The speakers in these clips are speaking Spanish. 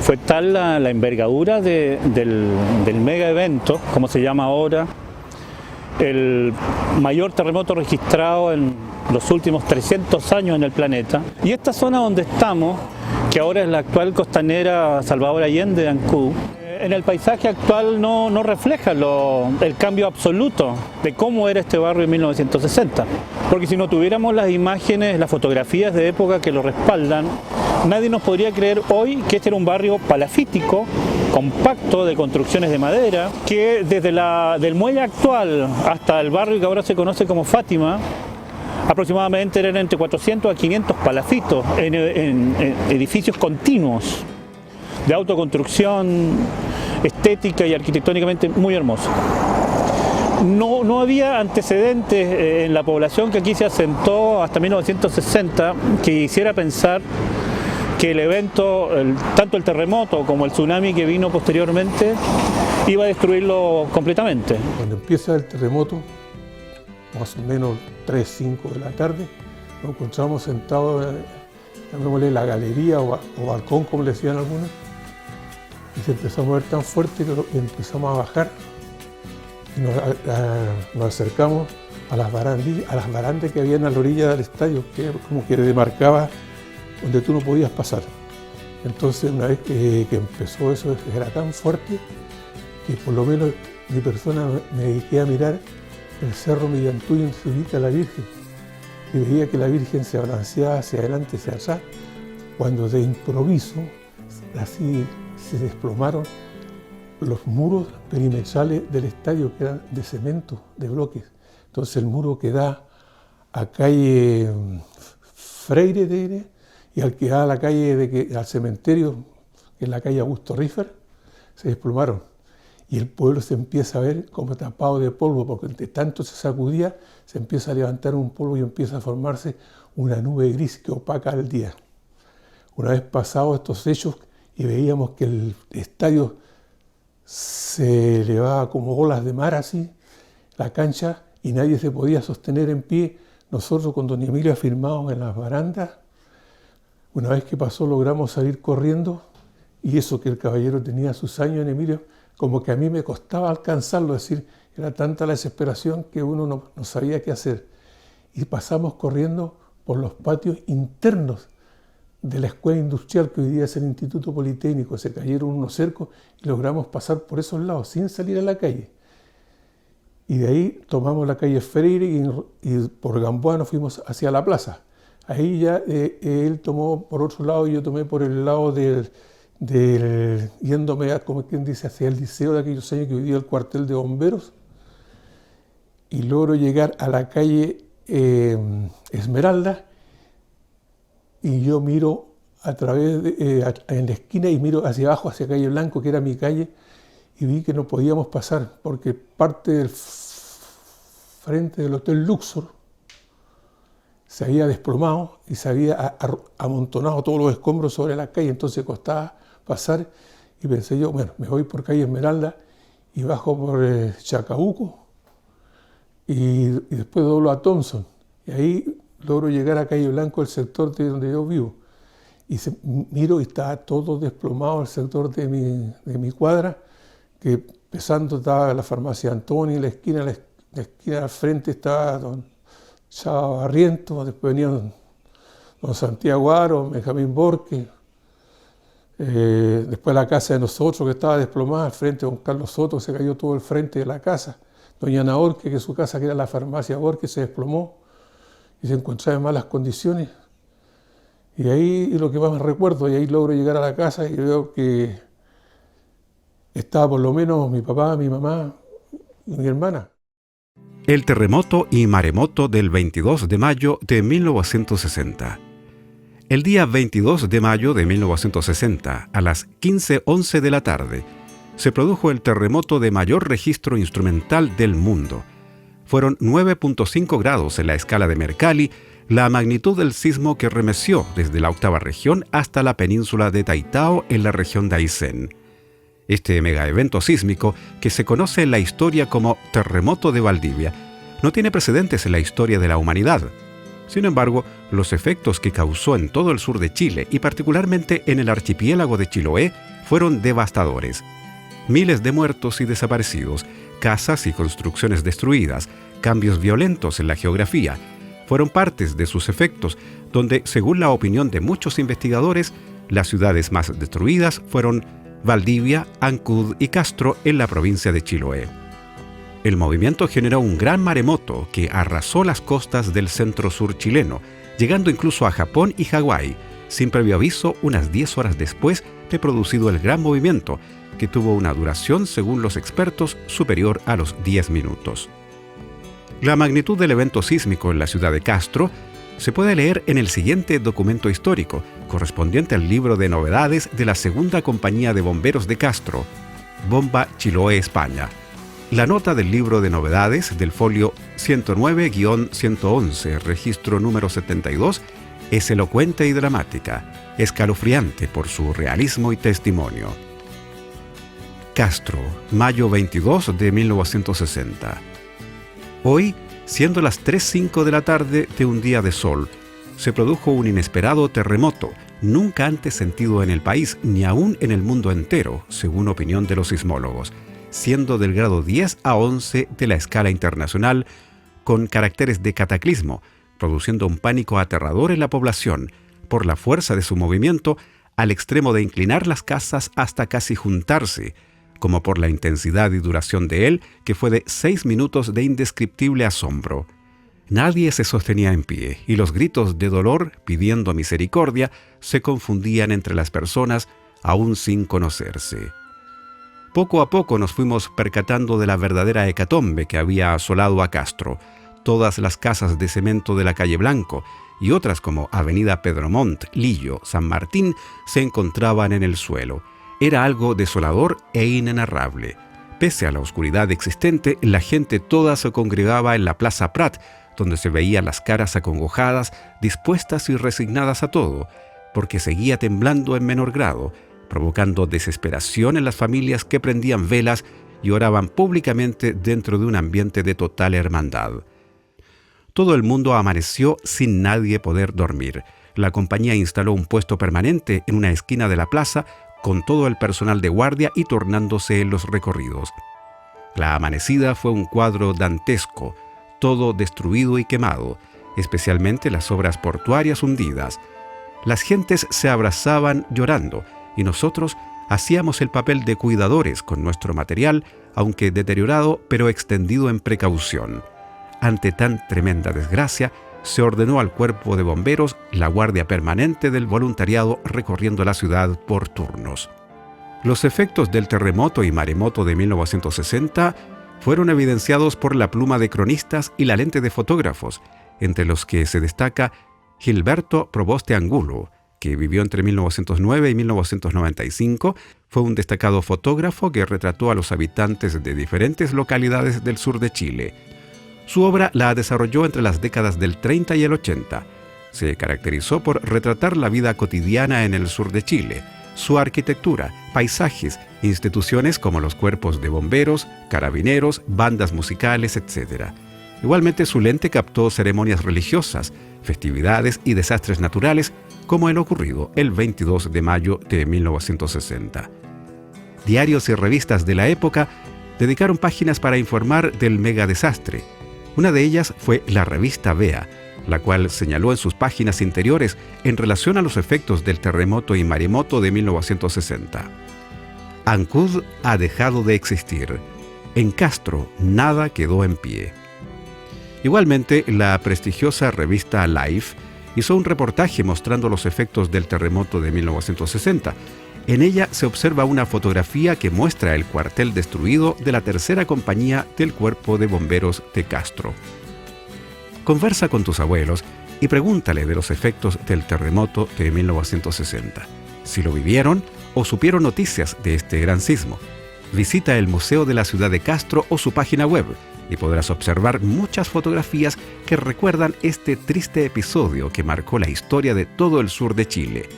Fue tal la envergadura del mega evento, como se llama ahora, el mayor terremoto registrado en los últimos 300 años en el planeta. Y esta zona donde estamos, que ahora es la actual costanera Salvador Allende de Ancud, en el paisaje actual no refleja el cambio absoluto de cómo era este barrio en 1960. Porque si no tuviéramos las imágenes, las fotografías de época que lo respaldan, nadie nos podría creer hoy que este era un barrio palafítico, compacto, de construcciones de madera, que desde del muelle actual hasta el barrio que ahora se conoce como Fátima, aproximadamente eran entre 400 a 500 palafitos en edificios continuos de autoconstrucción estética y arquitectónicamente muy hermoso. No había antecedentes en la población que aquí se asentó hasta 1960 que hiciera pensar que el evento, tanto el terremoto como el tsunami que vino posteriormente, iba a destruirlo completamente. Cuando empieza el terremoto, más o menos 3, 5 de la tarde, nos encontramos sentados, llamémosle la galería o balcón, como le decían algunos, y se empezó a mover tan fuerte que empezamos a bajar y nos acercamos a las barandas que habían a la orilla del estadio, que como que demarcaba donde tú no podías pasar. Entonces, una vez que empezó eso, era tan fuerte que por lo menos mi persona me dediqué a mirar el cerro Millantú donde se ubica la Virgen, y veía que la Virgen se balanceaba hacia adelante, hacia atrás, cuando de improviso así se desplomaron los muros perimetrales del estadio, que eran de cemento, de bloques. Entonces el muro que da a calle Freire y al que da a la calle al cementerio, que es la calle Augusto Riffer, se desplomaron. Y el pueblo se empieza a ver como tapado de polvo, porque de tanto se sacudía, se empieza a levantar un polvo y empieza a formarse una nube gris que opaca el día. Una vez pasados estos hechos y veíamos que el estadio se elevaba como olas de mar así, la cancha, y nadie se podía sostener en pie, nosotros con don Emilio afirmábamos en las barandas. Una vez que pasó logramos salir corriendo, y eso que el caballero tenía sus años en Emilio, como que a mí me costaba alcanzarlo, es decir, era tanta la desesperación que uno no sabía qué hacer. Y pasamos corriendo por los patios internos de la escuela industrial, que hoy día es el Instituto Politécnico. Se cayeron unos cercos y logramos pasar por esos lados sin salir a la calle. Y de ahí tomamos la calle Freire y por Gamboa nos fuimos hacia la plaza. Ahí ya él tomó por otro lado y yo tomé por el lado yéndome, como quien dice, hacia el liceo de aquellos años que vivía el cuartel de bomberos, y logro llegar a la calle Esmeralda, y yo miro a través en la esquina y miro hacia abajo, hacia calle Blanco, que era mi calle, y vi que no podíamos pasar porque parte del frente del Hotel Luxor se había desplomado y se había amontonado todos los escombros sobre la calle, entonces costaba pasar, y pensé yo, bueno, me voy por calle Esmeralda y bajo por Chacabuco y después doblo a Thompson, y ahí logro llegar a calle Blanco, el sector de donde yo vivo, y miro y está todo desplomado el sector de mi cuadra, que empezando estaba la farmacia Antonio, la esquina al frente estaba don Chava Barriento, después venía don Santiago Aro, Benjamín Borque, después la casa de nosotros que estaba desplomada, al frente de don Carlos Soto, se cayó todo el frente de la casa, doña Ana Borque, que su casa, que era la farmacia Borque, se desplomó y se encontraba en malas condiciones. Y ahí lo que más me recuerdo, y ahí logro llegar a la casa y veo que estaba por lo menos mi papá, mi mamá y mi hermana. El terremoto y maremoto del 22 de mayo de 1960. El día 22 de mayo de 1960, a las 15:11 de la tarde, se produjo el terremoto de mayor registro instrumental del mundo. Fueron 9.5 grados en la escala de Mercalli, la magnitud del sismo que remeció desde la octava región hasta la península de Taitao en la región de Aysén. Este megaevento sísmico, que se conoce en la historia como Terremoto de Valdivia, no tiene precedentes en la historia de la humanidad. Sin embargo, los efectos que causó en todo el sur de Chile y particularmente en el archipiélago de Chiloé fueron devastadores. Miles de muertos y desaparecidos, casas y construcciones destruidas, cambios violentos en la geografía, fueron partes de sus efectos, donde, según la opinión de muchos investigadores, las ciudades más destruidas fueron Valdivia, Ancud y Castro en la provincia de Chiloé. El movimiento generó un gran maremoto que arrasó las costas del centro-sur chileno, llegando incluso a Japón y Hawái, sin previo aviso unas 10 horas después de producido el gran movimiento, que tuvo una duración, según los expertos, superior a los 10 minutos. La magnitud del evento sísmico en la ciudad de Castro se puede leer en el siguiente documento histórico, correspondiente al libro de novedades de la Segunda Compañía de Bomberos de Castro, Bomba Chiloé, España. La nota del libro de novedades del folio 109-111, registro número 72, es elocuente y dramática, escalofriante por su realismo y testimonio. Castro, mayo 22 de 1960. Hoy, siendo las 3:05 de la tarde de un día de sol, se produjo un inesperado terremoto, nunca antes sentido en el país ni aún en el mundo entero, según opinión de los sismólogos, siendo del grado 10 a 11 de la escala internacional, con caracteres de cataclismo, produciendo un pánico aterrador en la población, por la fuerza de su movimiento, al extremo de inclinar las casas hasta casi juntarse, como por la intensidad y duración de él, que fue de 6 minutos de indescriptible asombro. Nadie se sostenía en pie, y los gritos de dolor, pidiendo misericordia, se confundían entre las personas, aún sin conocerse. Poco a poco nos fuimos percatando de la verdadera hecatombe que había asolado a Castro. Todas las casas de cemento de la calle Blanco y otras como Avenida Pedro Montt, Lillo, San Martín, se encontraban en el suelo. Era algo desolador e inenarrable. Pese a la oscuridad existente, la gente toda se congregaba en la Plaza Prat, donde se veían las caras acongojadas, dispuestas y resignadas a todo, porque seguía temblando en menor grado, provocando desesperación en las familias que prendían velas y oraban públicamente dentro de un ambiente de total hermandad. Todo el mundo amaneció sin nadie poder dormir. La compañía instaló un puesto permanente en una esquina de la plaza, con todo el personal de guardia y turnándose en los recorridos. La amanecida fue un cuadro dantesco, todo destruido y quemado, especialmente las obras portuarias hundidas. Las gentes se abrazaban llorando y nosotros hacíamos el papel de cuidadores con nuestro material, aunque deteriorado, pero extendido en precaución. Ante tan tremenda desgracia, se ordenó al cuerpo de bomberos la guardia permanente del voluntariado recorriendo la ciudad por turnos. Los efectos del terremoto y maremoto de 1960 fueron evidenciados por la pluma de cronistas y la lente de fotógrafos, entre los que se destaca Gilberto Proboste Angulo, que vivió entre 1909 y 1995, fue un destacado fotógrafo que retrató a los habitantes de diferentes localidades del sur de Chile. Su obra la desarrolló entre las décadas del 30 y el 80. Se caracterizó por retratar la vida cotidiana en el sur de Chile, su arquitectura, paisajes, instituciones como los cuerpos de bomberos, carabineros, bandas musicales, etc. Igualmente su lente captó ceremonias religiosas, festividades y desastres naturales, como el ocurrido el 22 de mayo de 1960. Diarios y revistas de la época dedicaron páginas para informar del megadesastre. Una de ellas fue la revista Vea, la cual señaló en sus páginas interiores en relación a los efectos del terremoto y maremoto de 1960. Ancud ha dejado de existir. En Castro nada quedó en pie. Igualmente, la prestigiosa revista Life hizo un reportaje mostrando los efectos del terremoto de 1960. En ella se observa una fotografía que muestra el cuartel destruido de la tercera compañía del Cuerpo de Bomberos de Castro. Conversa con tus abuelos y pregúntale de los efectos del terremoto de 1960, si lo vivieron o supieron noticias de este gran sismo. Visita el Museo de la Ciudad de Castro o su página web y podrás observar muchas fotografías que recuerdan este triste episodio que marcó la historia de todo el sur de Chile.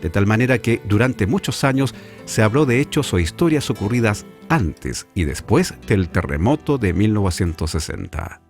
De tal manera que durante muchos años se habló de hechos o historias ocurridas antes y después del terremoto de 1960.